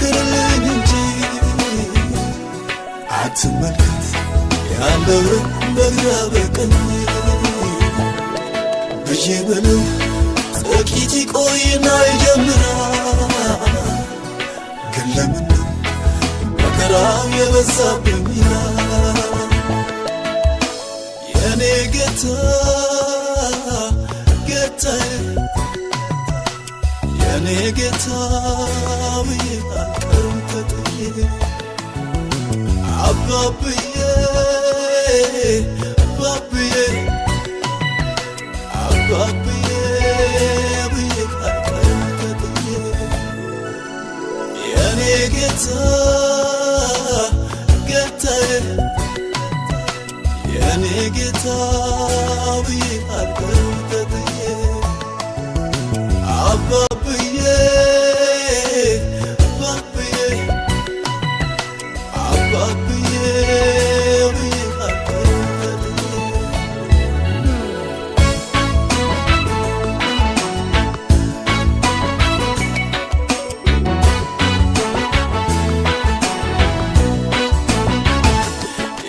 መስክርልኝ እንጂ አትመልከት ያለውን በግራ በቀኝ ብዬ በለው ጥቂት ይቆይና ይጀምራል ግን ለምነው መከራው የበዛብኝ የኔ ጌታ ጌታዬ የኔ ጌታ ብዬ አልቀርም ተጥዬ አባብዬ አባብዬ አባብዬ ብዬ አልቀርም ተጥዬ የኔ ጌታ ጌታዬ የኔ ጌታ ብዬ አልቀርም ተጥዬ አባብዬ አባብዬ አባብዬ ብዬ አልቀርም ተጥዬ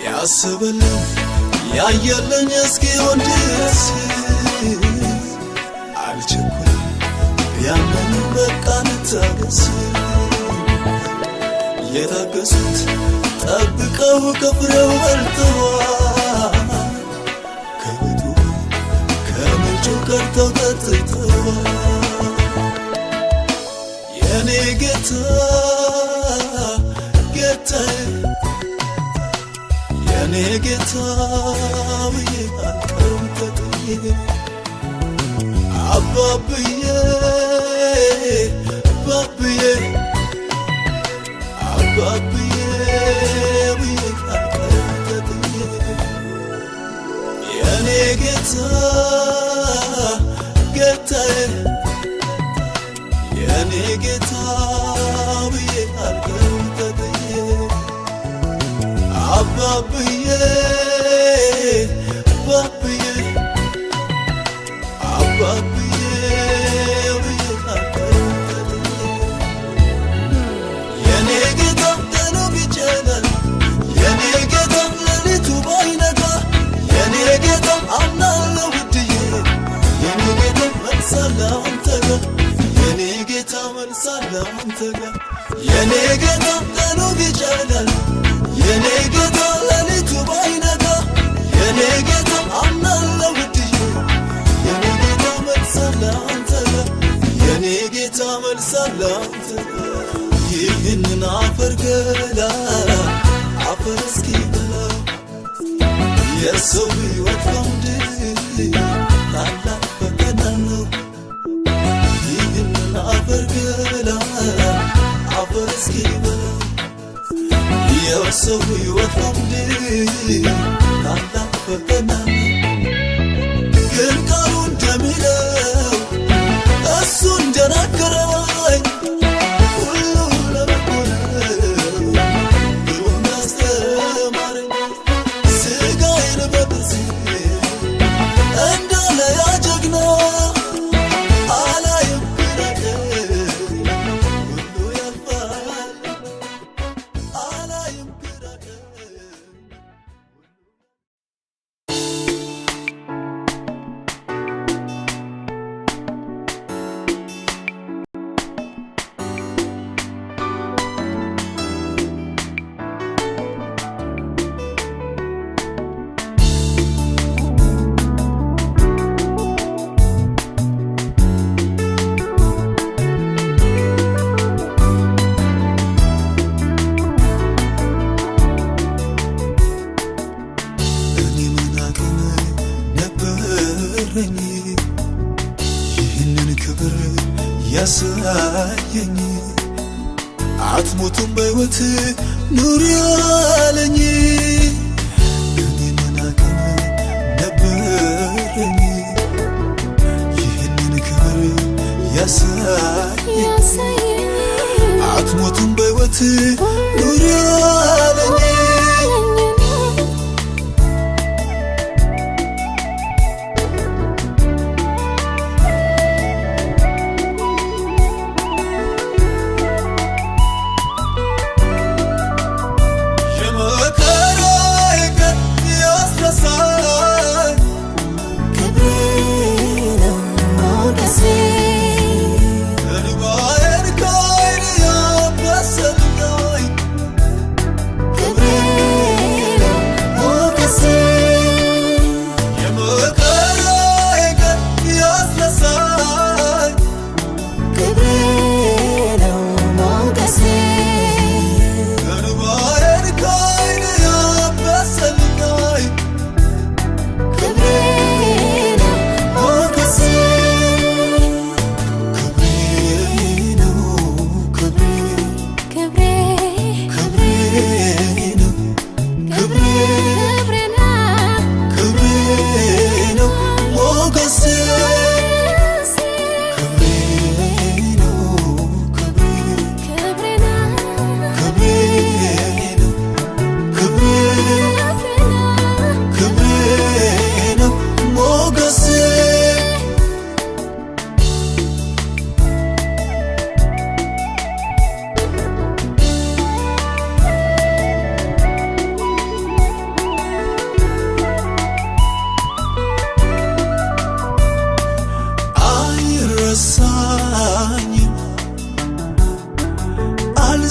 ያስበልኝ ያየለኝ እስኪሆን ድረስ አልቸኩልም ያንን በቃ ልታገስ የታገሱት ጠብቀው ከፍሬው በልተዋል ከቤቱ ከምንጩ ቀርተው ጠጥተዋል የኔ ጌታ ጌታዬ የኔ ጌታ ብዬ አልቀርም ተጥዬ አባብዬ አባብዬ አባብዬ ብዬ አልቀርም ተጥዬ የኔ ጌታ ጌታዬ የኔ ጌታ ብዬ አልቀርም ተጥዬ አባብዬ አባብዬ አባብዬ ብዬ አልቀርም ተጥዬ የኔ ጌታ ቀኑ ቢጨልም የኔ ጌታ ሌሊቱ ባይነጋ የኔ ጌታ አምናለሁ ውድዬ የኔ ጌታ መልሳለሁ አንተ ጋር የኔ ጌታ መልሳለሁ አንተ ጋር የኔ ጌታ ቀኑ ቢጨልም የኔ ጌታ ሌሊቱ ባይነጋ የኔ ጌታ አምናለሁ ውድዬ የኔ ጌታ መልሳለሁ አንተ ጋር የኔ ጌታ መልሳለሁ አንተ ጋር ይህንን አፈር ገላ አፈር እስኪበላው የሰው ሕይወት ከምድር ታላቅ ፈተና ነው ይህንን አፈር ገላ አፈር እስኪበላው የሰው ሕይወት ከምድር ታላቅ ፈተና ነው ግን ቃሉ እንደሚለው እሱ እንደነገረኝ ሁሉ ለበጎ ነው ብሎ እንዳስተማረኝ ሥጋዬን በጥርሴ እንዳለ ያ ጀግና አላይም ግራ ቀኝ ሁሉ ያልፋል አላይም ግራ ቀኝ ይህንን ክብር ያሳየኝ አትሞቱም በሕይወት ኑሪ አለኝ እኔ ምን አቅም ነበረኝ ይህንን ክብር ያሳየኝ አትሞቱም በሕይወት ኑሪ አለኝ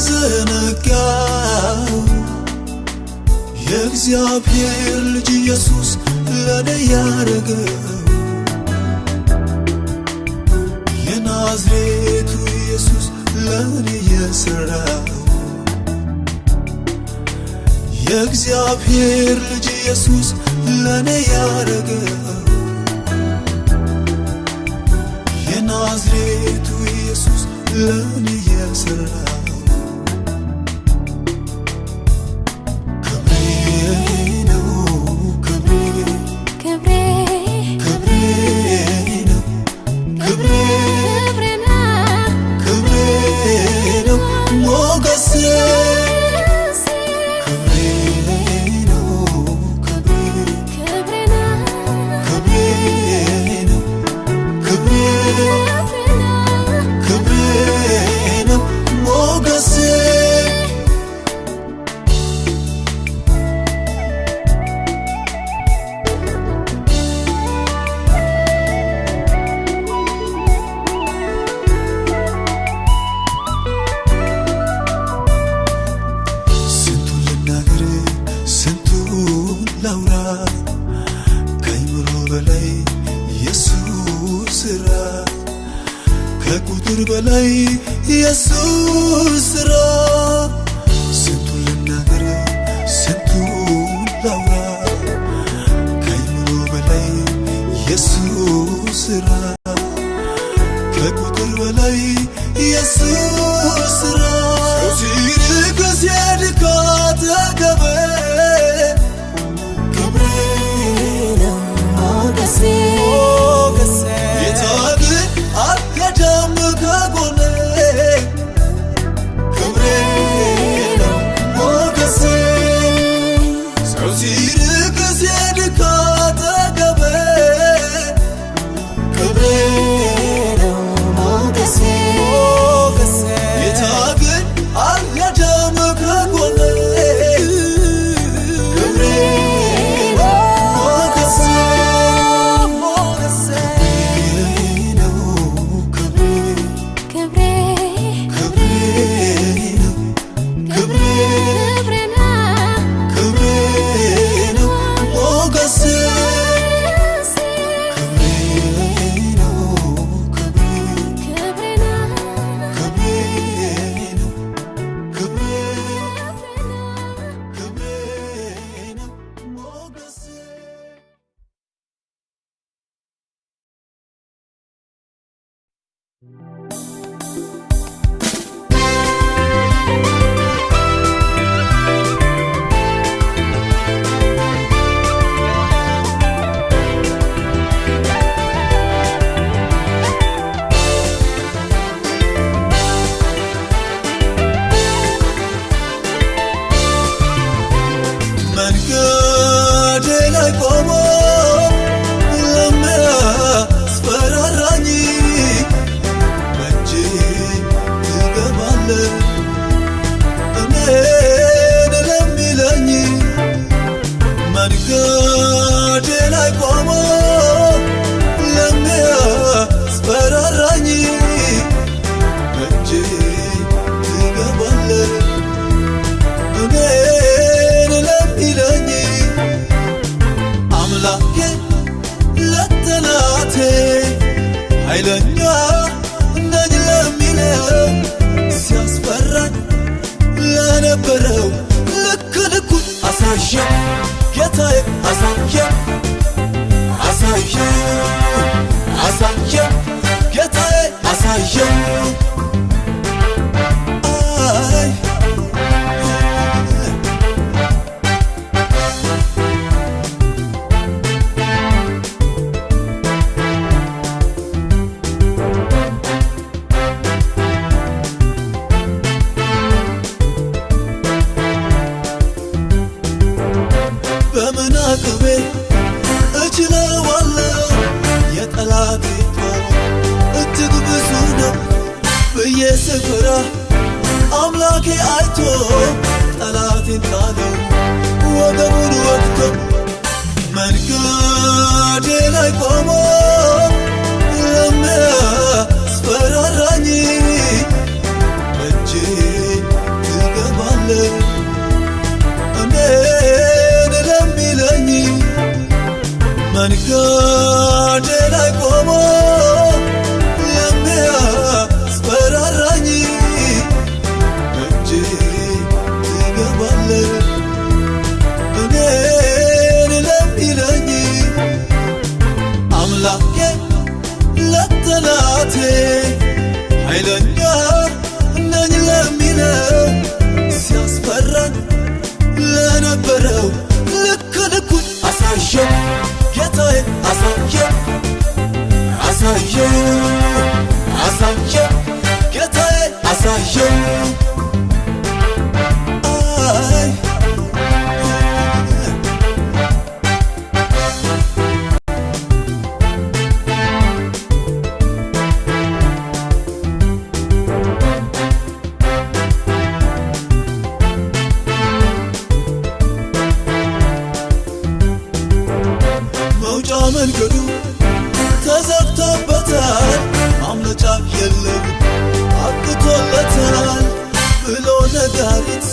ዘነጋው የእግዚአብሔር ልጅ ኢየሱስ ለኔ ያረገው የናዝሬቱ ኢየሱስ ለኔ የሰራው የእግዚአብሔር ልጅ ኢየሱስ ለኔ ያረገው የናዝሬቱ ኢየሱስ ለኔ የሰራው ከቁጥር በላይ ኢየሱስ ስራ ስንቱን ልናገር ስንቱን ላውራ ከአይምሮ በላይ ኢየሱስ ስራ ከቁጥር በላይ ኢየሱስ ስራ ሲርቅ ሲሄድ ካጠገቤ ክብሬ ነው ሞገሴ ኃይለኛ ነኝ ለሚለው ሲያስፈራኝ ለነበረው ልክ ልኩን አሳየኝ ጌታዬ አሳየኝ አሳየኝ አሳየኝ ጌታዬ አሳየኝ በመናቅቤ እችለዋለሁ የጠላቴ ጦር እጅግ ብዙ ነው ብዬ ስፈራ አምላኬ አይቶ ጠላቴን ጣለው ወገቡን ወግቶ መንገዴ ላይ ቆሞ ለሚያስፈራራኝ እጄ መንገዱ ተዘግቶበታል ማምለጫ የለም አብቅቶለታል ብሎ ነጋሪት